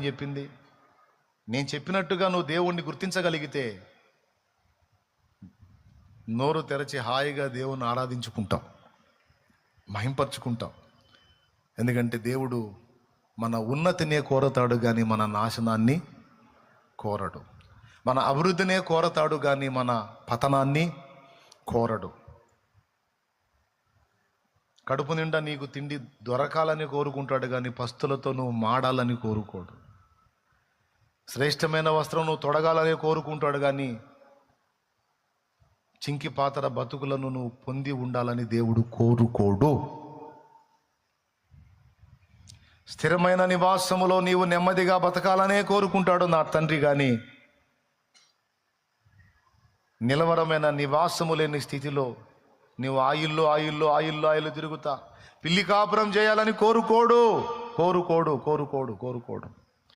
చెప్పింది. నేను చెప్పినట్టుగా నువ్వు దేవుణ్ణి గుర్తించగలిగితే నోరు తెరచి హాయిగా దేవుణ్ణి ఆరాధించుకుంటాం, మహింపరుచుకుంటాం. ఎందుకంటే దేవుడు మన ఉన్నతినే కోరతాడు కానీ మన నాశనాన్ని కోరడు. మన అభివృద్ధినే కోరతాడు కానీ మన పతనాన్ని కోరడు. కడుపు నిండా నీకు తిండి దొరకాలని కోరుకుంటాడు కానీ పస్తులతో నువ్వు మాడాలని కోరుకోడు. శ్రేష్టమైన వస్త్రం నువ్వు తొడగాలని కోరుకుంటాడు కానీ చింకి పాతర బతుకులను నువ్వు పొంది ఉండాలని దేవుడు కోరుకోడు. స్థిరమైన నివాసములో నీవు నెమ్మదిగా బతకాలనే కోరుకుంటాడు నా తండ్రి కానీ నిలవరమైన నివాసము లేని స్థితిలో నీవు ఆయిల్లో తిరుగుతా పిల్లి కాపురం చేయాలని కోరుకోడు.